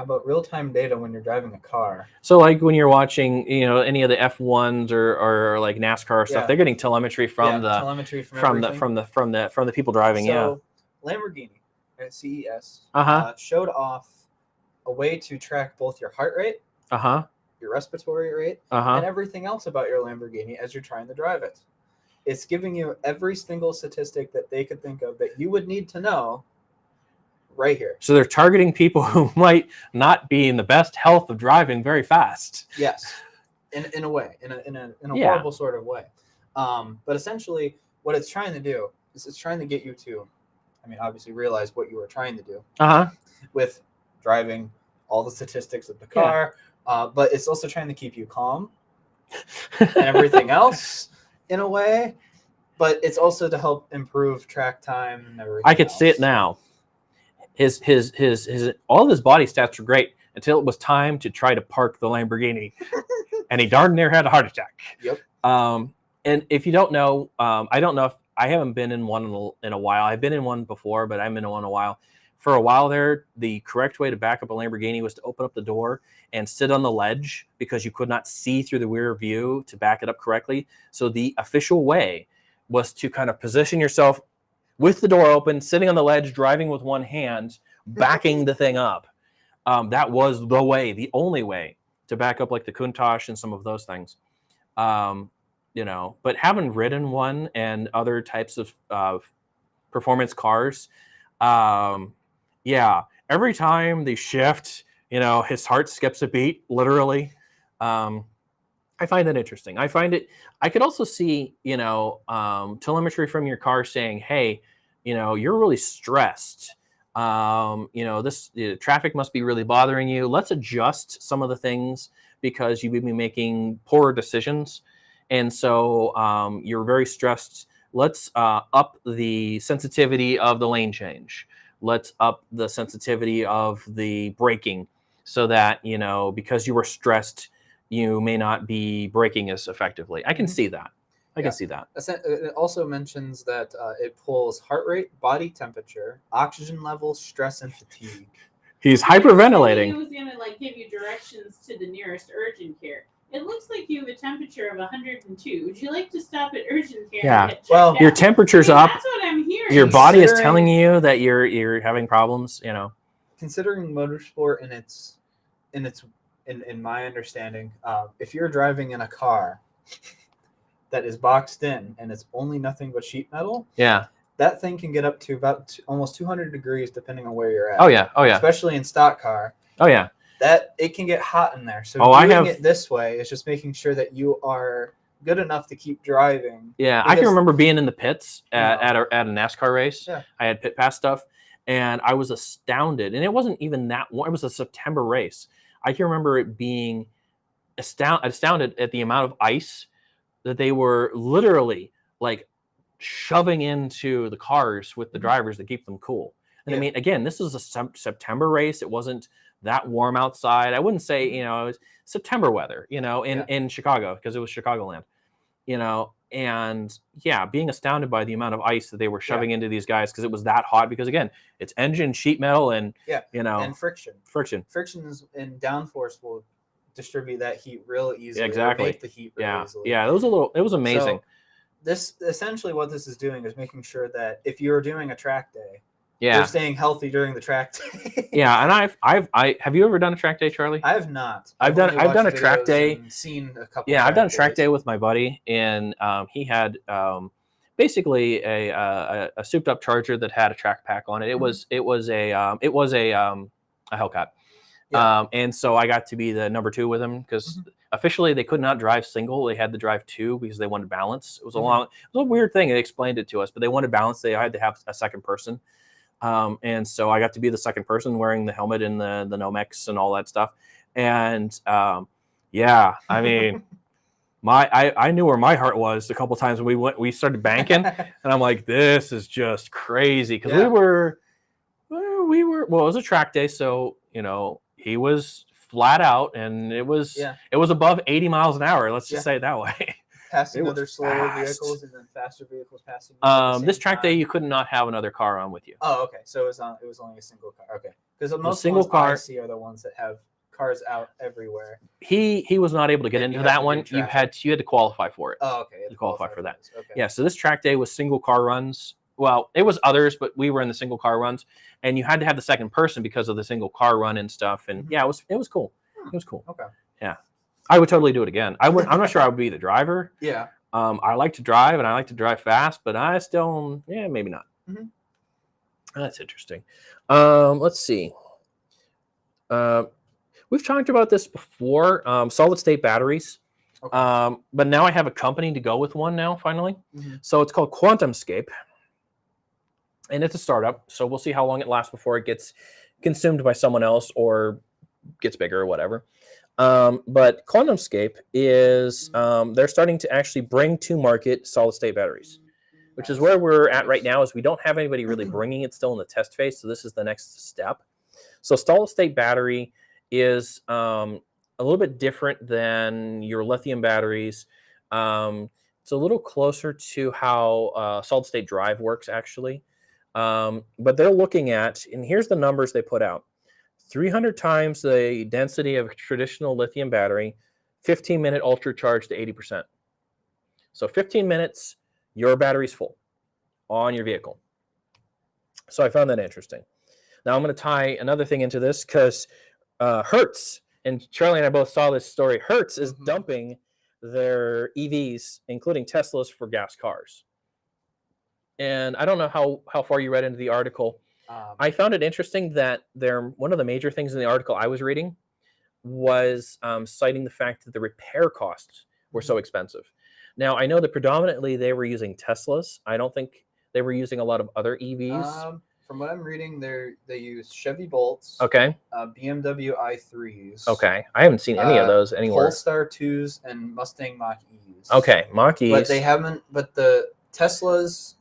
about real-time data when you're driving a car? So like when you're watching, any of the F1s or like NASCAR stuff, they're getting telemetry from the people driving. So Lamborghini at CES showed off a way to track both your heart rate, your respiratory rate, and everything else about your Lamborghini as you're trying to drive it. It's giving you every single statistic that they could think of that you would need to know right here. So they're targeting people who might not be in the best health of driving very fast. Yes, in a way, in a horrible sort of way. But essentially, what it's trying to do is it's trying to get you to, obviously realize what you were trying to do with driving, all the statistics of the car, but it's also trying to keep you calm and everything else in a way. But it's also to help improve track time and everything. I could see it now. His all of his body stats were great until it was time to try to park the Lamborghini, and he darn near had a heart attack. Yep. And if you don't know, I don't know if I haven't been in one in a while. I've been in one before, but I haven't been in one in a while. For a while there, the correct way to back up a Lamborghini was to open up the door and sit on the ledge because you could not see through the rear view to back it up correctly. So the official way was to kind of position yourself with the door open, sitting on the ledge, driving with one hand, backing the thing up. That was the way, the only way to back up like the Countach and some of those things. But having ridden one and other types of performance cars, every time they shift, his heart skips a beat, literally. I find that interesting. I could also see, telemetry from your car saying, hey, you're really stressed. Traffic must be really bothering you. Let's adjust some of the things because you would be making poorer decisions. And so you're very stressed. Let's up the sensitivity of the lane change. Let's up the sensitivity of the braking so that, because you were stressed, you may not be braking as effectively. I can see that. I can see that. It also mentions that it pulls heart rate, body temperature, oxygen levels, stress, and fatigue. He's hyperventilating. He was going to give you directions to the nearest urgent care. It looks like you have a temperature of 102. Would you like to stop at urgent care? Yeah. Well, your temperature's up. That's what I'm hearing. Your body is telling you that you're having problems. Considering motorsport in my understanding, if you're driving in a car that is boxed in and it's only nothing but sheet metal, that thing can get up to about almost 200 degrees depending on where you're at. Oh yeah. Especially in stock car. Oh yeah. That it can get hot in there. So doing it this way is just making sure that you are good enough to keep driving. Yeah, I can remember being in the pits at a NASCAR race. Yeah. I had pit pass stuff, and I was astounded. And it wasn't even that warm. It was a September race. I can remember it being astounded at the amount of ice that they were literally shoving into the cars with the drivers to keep them cool. And again, this is a September race. It wasn't that warm outside. I wouldn't say, it was September weather, in Chicago, because it was Chicagoland, and being astounded by the amount of ice that they were shoving into these guys because it was that hot, because again, it's engine, sheet metal, and, and friction. Friction and downforce will distribute that heat real easily. Exactly. Make the heat really easily. Yeah, it was amazing. So this essentially what this is doing is making sure that if you're doing a track day, you're staying healthy during the track day. And I have you ever done a track day, Charlie? I have not. I've done a track day. Seen a couple. I've done a track day with my buddy, and he had basically a souped up Charger that had a track pack on it. It was a Hellcat. And so I got to be the number 2 with him because officially they could not drive single. They had to drive 2 because they wanted balance. It was it was a weird thing. They explained it to us, but they wanted balance. They had to have a second person. And so I got to be the second person wearing the helmet and the Nomex and all that stuff. And I knew where my heart was a couple times when we started banking, and I'm like, this is just crazy because Yeah. well, it was a track day, so he was flat out, and it was above 80 miles an hour. Let's just say it that way. Passing other slower vehicles and then faster vehicles passing. This track day, you could not have another car on with you. Oh, okay. So it was only a single car. Okay, because most single ones car I see are the ones that have cars out everywhere. He was not able to get into that one. You had to qualify for it. Oh, okay. You qualify for that. Okay. Yeah. So this track day was single car runs. Well, it was others, but we were in the single car runs, and you had to have the second person because of the single car run and stuff. And yeah, it was cool. It was cool. Okay. Yeah, I would totally do it again. I'm not sure I would be the driver. Yeah. I like to drive, and I like to drive fast, but I still, maybe not. Mm-hmm. That's interesting. Let's see. We've talked about this before. Solid state batteries. Okay. But now I have a company to go with one now, finally. Mm-hmm. So it's called QuantumScape. And it's a startup. So we'll see how long it lasts before it gets consumed by someone else or gets bigger or whatever. But QuantumScape is, they're starting to actually bring to market solid state batteries, which is where we're at right now. Is we don't have anybody really bringing it, still in the test phase. So this is the next step. So solid state battery is a little bit different than your lithium batteries. It's a little closer to how solid state drive works, actually. But they're looking at, and here's the numbers they put out: 300 times the density of a traditional lithium battery, 15-minute ultra charge to 80%. So 15 minutes, your battery's full on your vehicle. So I found that interesting. Now I'm going to tie another thing into this because Hertz, and Charlie and I both saw this story. Hertz is dumping their EVs, including Teslas, for gas cars. And I don't know how far you read into the article. I found it interesting that one of the major things in the article I was reading was citing the fact that the repair costs were so expensive. Now, I know that predominantly they were using Teslas. I don't think they were using a lot of other EVs. From what I'm reading, they use Chevy Bolts. Okay. BMW i3s. Okay. I haven't seen any of those anywhere. Polestar 2s and Mustang Mach-Es. Okay, Mach-Es. But they haven't. But the Teslas,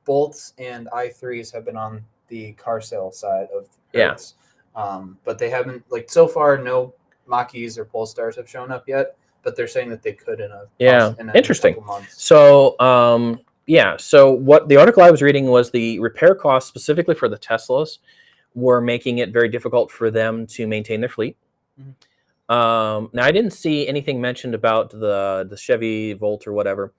Bolts, and i3s have been on the car sale side of Hertz. Yeah. But they haven't, so far, no Mach-Es or Polestars have shown up yet. But they're saying that they could in a interesting. couple months. So so what the article I was reading was the repair costs specifically for the Teslas were making it very difficult for them to maintain their fleet. Mm-hmm. Now I didn't see anything mentioned about the Chevy Volt or whatever,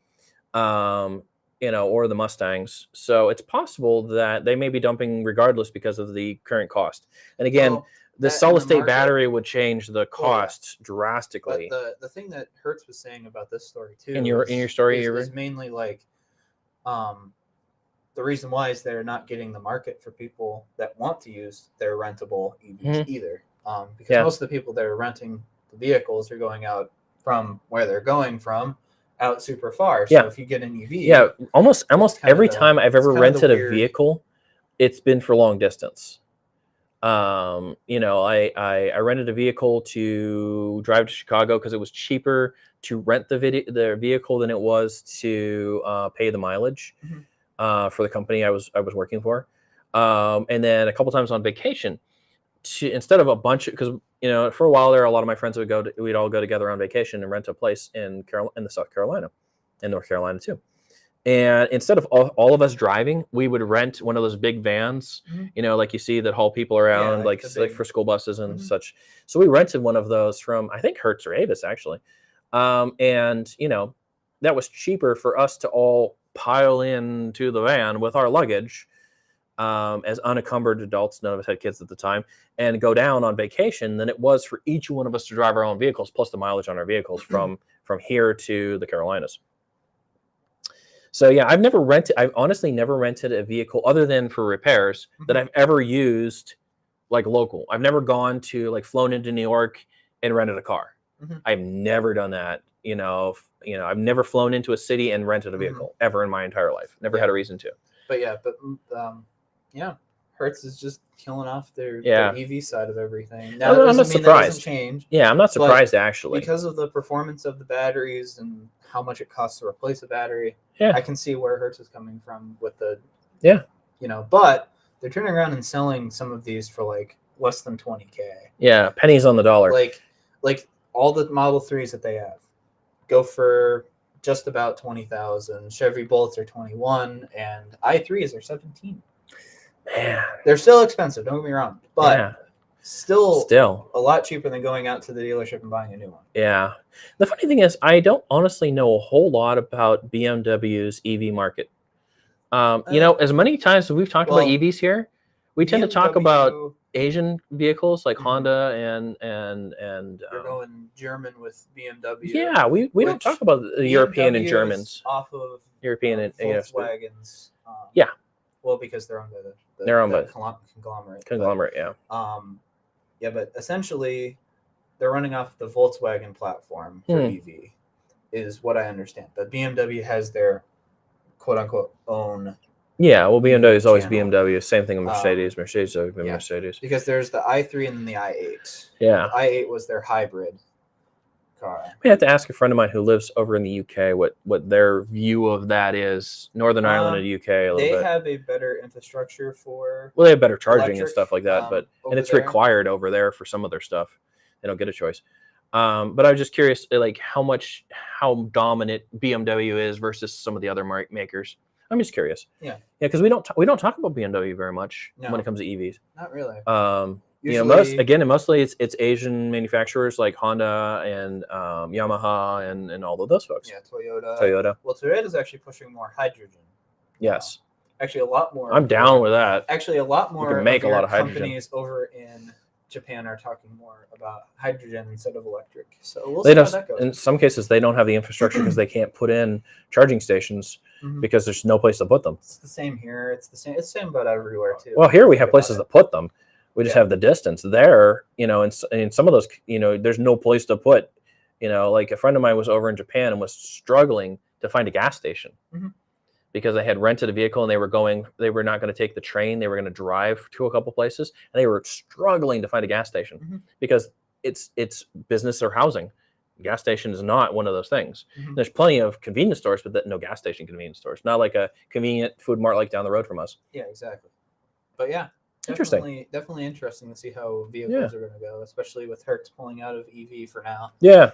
or the Mustangs. So it's possible that they may be dumping regardless because of the current cost. And again, the solid state battery would change the cost drastically. But the thing that Hertz was saying about this story too, in your story, is mainly the reason why is they're not getting the market for people that want to use their rentable EVs either. Because most of the people that are renting the vehicles are going out from where they're going from out super far. So if you get an EV, almost every time I've ever rented a vehicle, it's been for long distance. I rented a vehicle to drive to Chicago because it was cheaper to rent the vehicle than it was to pay the mileage for the company I was working for. And then a couple times on vacation, instead of a bunch of, because for a while there, a lot of my friends we'd all go together on vacation and rent a place in the South Carolina, and North Carolina too. And instead of all of us driving, we would rent one of those big vans, like you see that haul people around, like for school buses and such. So we rented one of those from, I think, Hertz or Avis, actually. And that was cheaper for us to all pile into the van with our luggage as unencumbered adults. None of us had kids at the time, and go down on vacation than it was for each one of us to drive our own vehicles, plus the mileage on our vehicles from here to the Carolinas. So I've honestly never rented a vehicle other than for repairs that I've ever used local. I've never gone to flown into New York and rented a car. I've never done that. I've never flown into a city and rented a vehicle ever in my entire life. Never had a reason to. But Hertz is just killing off their EV side of everything. Now, I'm not surprised. That doesn't change. Yeah, I'm not surprised actually. Because of the performance of the batteries and how much it costs to replace a battery, I can see where Hertz is coming from with the but they're turning around and selling some of these for like less than $20,000. Yeah, pennies on the dollar. Like all the Model 3s that they have go for just about 20,000. Chevy Bullets are 21, and i3s are 17. Man, they're still expensive. Don't get me wrong, but still a lot cheaper than going out to the dealership and buying a new one. Yeah. The funny thing is, I don't honestly know a whole lot about BMW's EV market. As many times as we've talked about EVs here, we tend to talk about Asian vehicles like Honda and you're going German with BMW. Yeah, we don't talk about the European and Germans off of European and Volkswagens. Well, because they're owned by the conglomerate. Yeah. But essentially, they're running off the Volkswagen platform for EV, is what I understand. But BMW has their quote unquote own. Yeah, well, BMW is always BMW. Same thing with Mercedes. Mercedes has always been Mercedes. Because there's the i3 and then the i8. Yeah. The i8 was their hybrid car. We have to ask a friend of mine who lives over in the UK what their view of that is. Northern Ireland and UK a little bit. They have a better infrastructure for. Well, they have better charging and stuff like that, and it's there. required over there for some of their stuff. They don't get a choice. But I was just curious, like how dominant BMW is versus some of the other makers. I'm just curious. Yeah, because we don't talk about BMW very much when it comes to EVs. Not really. Mostly it's Asian manufacturers like Honda and Yamaha and all of those folks. Yeah, Toyota. Well, Toyota is actually pushing more hydrogen. Yes. Actually, a lot more. I'm down with that. Actually, a lot more. You can make a lot of hydrogen. Companies over in Japan are talking more about hydrogen instead of electric. So we'll see how that goes. In some cases, they don't have the infrastructure because they can't put in charging stations because there's no place to put them. It's the same here. It's the same about everywhere too. Well, here we have places to put them. We just have the distance there, and some of those, there's no place to put, like a friend of mine was over in Japan and was struggling to find a gas station because they had rented a vehicle and they were not going to take the train. They were going to drive to a couple places and they were struggling to find a gas station because it's business or housing. Gas station is not one of those things. There's plenty of convenience stores, but no gas station convenience stores, not like a convenient food mart like down the road from us. Yeah, exactly. But yeah. Interesting. Definitely interesting to see how vehicles are going to go, especially with Hertz pulling out of EV for now. Yeah.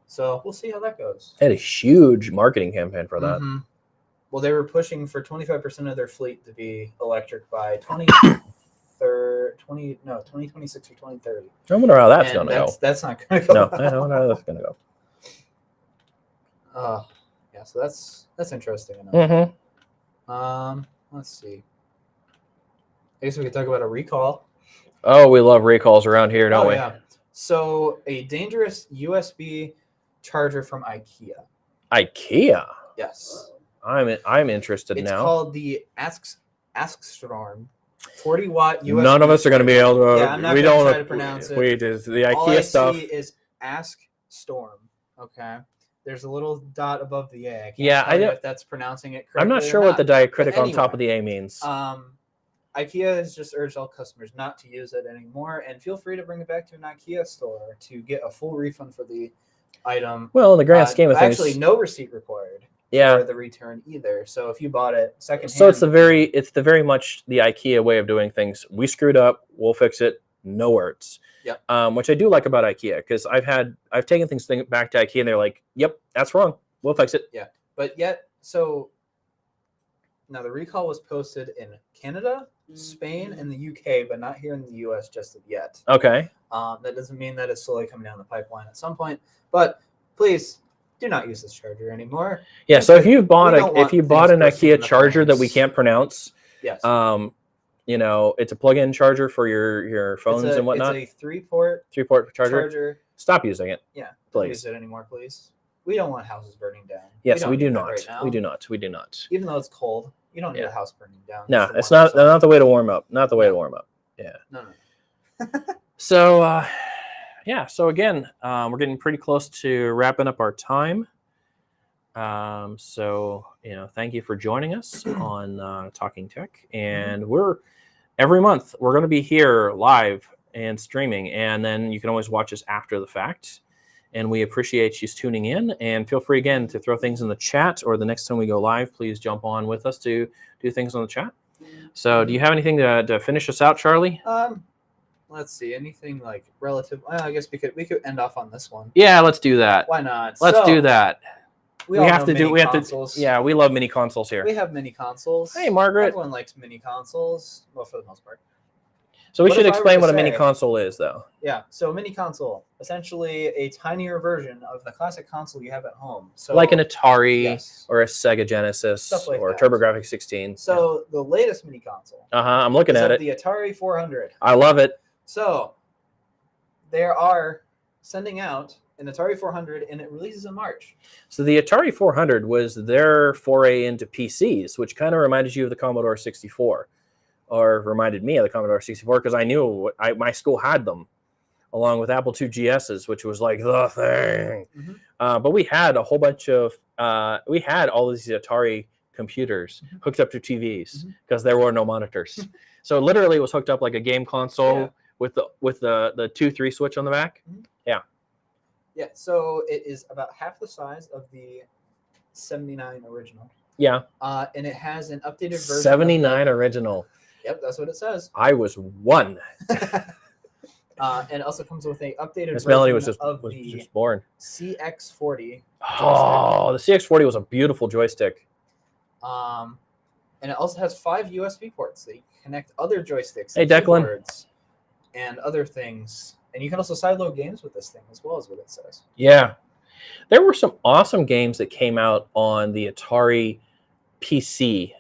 So we'll see how that goes. They had a huge marketing campaign for that. Well, they were pushing for 25% of their fleet to be electric by 2026 or 2030. I wonder how that's going to go. That's not going to go. No, I don't know how that's going to go. Yeah, so that's interesting enough. Let's see. I guess we could talk about a recall. Oh, we love recalls around here, don't we? Yeah. So, a dangerous USB charger from IKEA. IKEA? Yes. I'm interested now. It's called the Askstorm 40-watt USB. None of us are going to be able to. Yeah, I'm not going to try to pronounce it. The IKEA stuff. All I see is Askstorm. Okay. There's a little dot above the A. I can't tell you if that's pronouncing it correctly. I'm not sure what the diacritic on top of the A means. IKEA has just urged all customers not to use it anymore, and feel free to bring it back to an IKEA store to get a full refund for the item. Well, in the grand scheme of things, actually, no receipt required for the return either. So if you bought it secondhand, so it's the very much the IKEA way of doing things. We screwed up, we'll fix it. No words. Yep. Which I do like about IKEA because I've taken things back to IKEA and they're like, "Yep, that's wrong. We'll fix it." Yeah, but yet so. Now, the recall was posted in Canada, Spain, and the UK, but not here in the US just yet. Okay. That doesn't mean that it's slowly coming down the pipeline at some point. But please do not use this charger anymore. Yeah. So if you bought an IKEA charger that we can't pronounce, yes. It's a plug-in charger for your phones and whatnot. It's a three-port charger. Stop using it. Yeah. Please. Don't use it anymore, please. We don't want houses burning down. Yes, we do not. We do not. Even though it's cold, you don't need a house burning down. No, it's not the way to warm up. Not the way to warm up. Yeah. No. So, So again, we're getting pretty close to wrapping up our time. Thank you for joining us on Talking Tech, and we're every month we're going to be here live and streaming, and then you can always watch us after the fact. And we appreciate you tuning in, and feel free again to throw things in the chat, or the next time we go live, please jump on with us to do things on the chat. So do you have anything to finish us out, Charlie? Let's see, anything like relative. I guess we could end off on this one. Yeah, let's do that. Why not? Let's do that. We have to. Yeah, we love mini consoles here. We have mini consoles. Hey, Margaret. Everyone likes mini consoles. Well, for the most part. So we should explain what a mini console is, though. Yeah. So a mini console, essentially a tinier version of the classic console you have at home. So like an Atari or a Sega Genesis or a TurboGrafx 16. So the latest mini console. I'm looking at it. The Atari 400. I love it. So they are sending out an Atari 400, and it releases in March. So the Atari 400 was their foray into PCs, which kind of reminded you of the Commodore 64, or reminded me of the Commodore 64, because I knew my school had them, along with Apple II GSs, which was like the thing. But we had a whole bunch of we had all these Atari computers hooked up to TVs because there were no monitors. So literally, it was hooked up like a game console with the 2-3 switch on the back. Yeah, so it is about half the size of the 79 original. Yeah. And it has an updated version. 79 original. Yep, that's what it says. I was 1. And it also comes with an updated Miss Melanie was just born. CX40. Oh, the CX40 was a beautiful joystick. And it also has 5 USB ports that you can connect other joysticks. Hey, Declan. And other things. And you can also sideload games with this thing as well, as what it says. Yeah. There were some awesome games that came out on the Atari PC.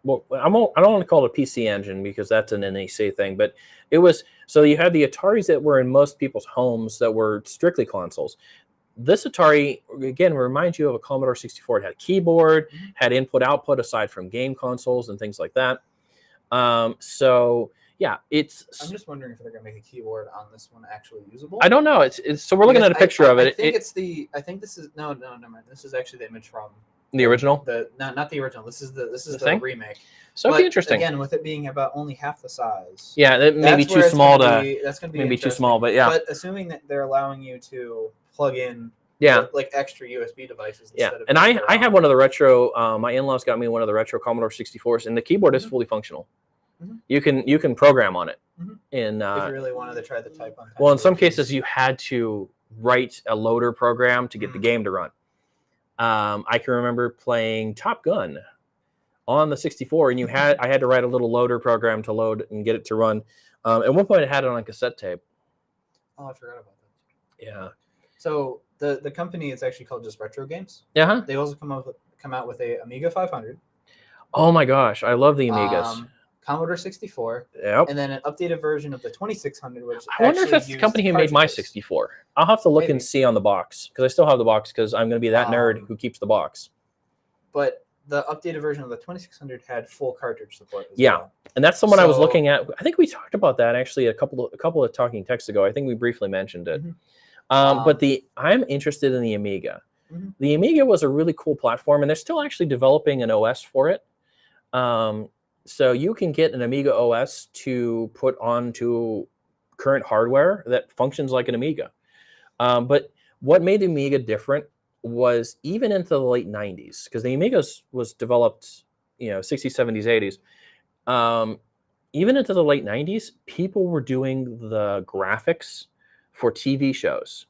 Well, I don't want to call it a PC engine because that's an NEC thing, but it was, so you had the Ataris that were in most people's homes that were strictly consoles. This Atari, again, reminds you of a Commodore 64. It had a keyboard, had input-output aside from game consoles and things like that. So... yeah, it's. I'm just wondering if they're gonna make a keyboard on this one actually usable. I don't know. It's so we're looking at a picture of it. I think this is no, never mind. This is actually the image from the original. Not the original. This is the remake. So it'd be interesting. Again, with it being about only half the size. Yeah, that may be too small to. That's gonna be maybe too small, but yeah. But assuming that they're allowing you to plug in. Yeah. Like extra USB devices. Yeah, and I have one of the retro. My in-laws got me one of the retro Commodore 64s, and the keyboard is fully functional. You can program on it. In if you really wanted to try the type on. Well, in some cases, you had to write a loader program to get the game to run. I can remember playing Top Gun on the 64, and I had to write a little loader program to load and get it to run. At one point, I had it on cassette tape. Oh, I forgot about that. Yeah. So the company is actually called just Retro Games. Yeah. They also come out with a Amiga 500. Oh my gosh, I love the Amigas. Commodore 64. Yep. And then an updated version of the 2600, which I wonder if that's the company who made my 64. I'll have to look and see on the box because I still have the box because I'm going to be that nerd who keeps the box. But the updated version of the 2600 had full cartridge support as well. And that's the one I was looking at. I think we talked about that actually a couple of talking texts ago. I think we briefly mentioned it. But I'm interested in the Amiga. The Amiga was a really cool platform, and they're still actually developing an OS for it. So you can get an Amiga OS to put onto current hardware that functions like an Amiga. But what made the Amiga different was even into the late 90s, because the Amiga was developed, 60s, 70s, 80s. Even into the late 90s, people were doing the graphics for TV shows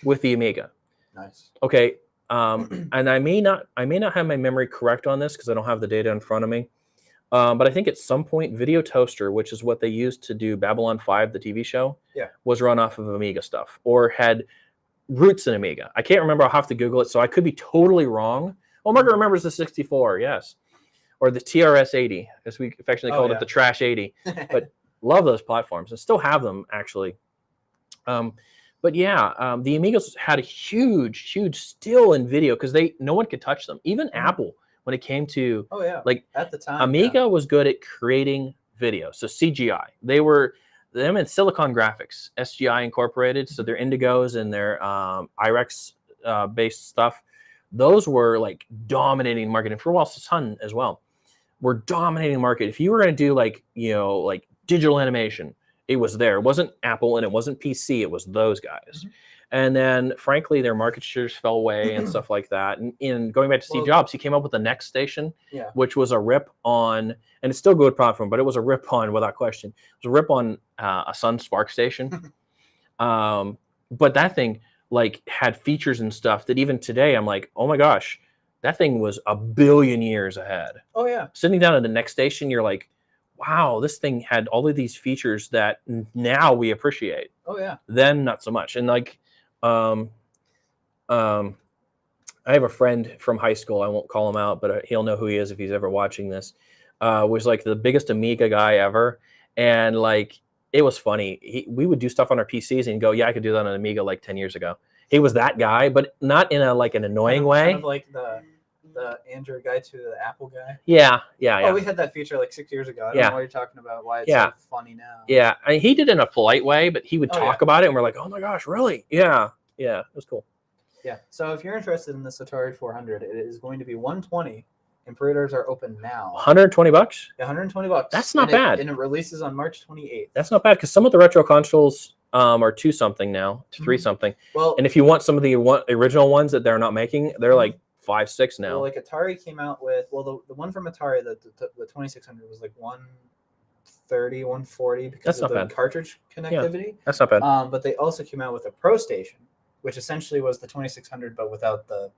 with the Amiga. Nice. Okay. And I may not have my memory correct on this because I don't have the data in front of me. But I think at some point, Video Toaster, which is what they used to do Babylon 5, the TV show, was run off of Amiga stuff or had roots in Amiga. I can't remember. I'll have to Google it. So I could be totally wrong. Oh, Margaret remembers the 64, yes. Or the TRS-80, as we affectionately called it, the Trash 80. But love those platforms and still have them, actually. But yeah, the Amigas had a huge still in video because no one could touch them. Even Apple, when it came to like at the time, Amiga was good at creating video. So CGI, them and Silicon Graphics, SGI Incorporated. So their Indigos and their IREX based stuff, those were like dominating marketing for a while. Sun as well. were dominating the market. If you were going to do like digital animation, it was there. It wasn't Apple and it wasn't PC. It was those guys. And then, frankly, their market shares fell away and stuff like that. And going back to Steve Jobs, he came up with the Next Station, which was a rip on, and it's still a good platform, but it was a rip on, without question. It was a rip on a Sun Spark station. But that thing like had features and stuff that even today I'm like, oh my gosh, that thing was a billion years ahead. Oh yeah. Sitting down at the Next Station, you're like, wow, this thing had all of these features that now we appreciate. Oh yeah. Then not so much. And like, I have a friend from high school. I won't call him out, but he'll know who he is if he's ever watching this. Was like the biggest Amiga guy ever, and like it was funny. We would do stuff on our PCs and he'd go, "Yeah, I could do that on an Amiga like 10 years ago." He was that guy, but not in an annoying way. Kind of like the Android guy to the Apple guy. Yeah. Oh, we had that feature like 6 years ago. I don't know what you're talking about. Why it's so funny now. Yeah, I mean, he did it in a polite way, but he would talk about it, and we're like, "Oh my gosh, really?" Yeah, it was cool. Yeah. So if you're interested in this Atari 400, it is going to be $120, and pre-orders are open now. $120? Yeah, $120. That's not bad. And it releases on March 28th. That's not bad because some of the retro consoles are 2 something now, to 3 something. Well, and if you want some of the original ones that they're not making, they're like 5, 6 now. Well, like Atari came out with the one from Atari, the 2600 was like 130, 140 because of the cartridge connectivity. Yeah, that's not bad. But they also came out with a Pro Station, which essentially was the 2600 but without the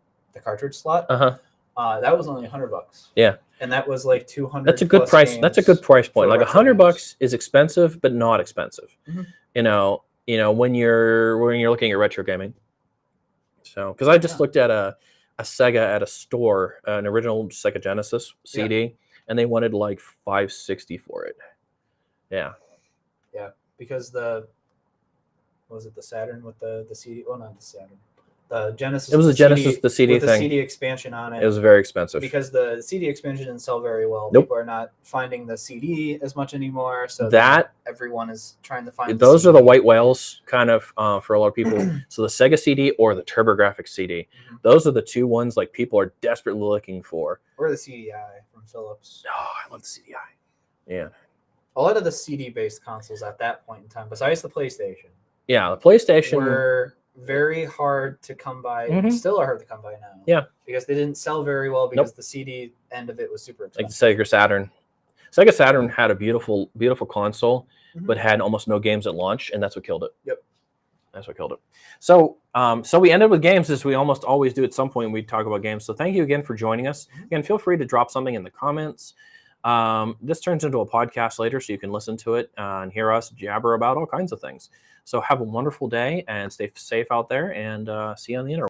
cartridge slot. That was only $100. Yeah. And that was like 200. That's a good price. That's a good price point. Like $100 is expensive, but not expensive. You know, when you're looking at retro gaming. So, because I just looked at a Sega at a store, an original Sega Genesis CD, and they wanted like $560 for it. Yeah. Yeah, because was it the Saturn with the CD? Well, not the Saturn. The Genesis. It was the Genesis, the CD with thing. The CD expansion on it. It was very expensive because the CD expansion didn't sell very well. Nope. People are not finding the CD as much anymore. So that everyone is trying to find. Those are the white whales, kind of, for a lot of people. So the Sega CD or the TurboGrafx CD. Those are the 2 ones like people are desperately looking for. Or the CDI from Philips. Oh, I love the CDI. Yeah. A lot of the CD-based consoles at that point in time, besides the PlayStation. Yeah, the PlayStation were very hard to come by. Still are hard to come by now. Yeah, because they didn't sell very well because the CD end of it was super expensive. Like the Sega Saturn. Sega Saturn had a beautiful console, but had almost no games at launch, and that's what killed it. Yep, that's what killed it. So, so we ended with games, as we almost always do at some point. We talk about games. So, thank you again for joining us. Again, feel free to drop something in the comments. This turns into a podcast later, so you can listen to it and hear us jabber about all kinds of things. So have a wonderful day and stay safe out there, and see you on the internet.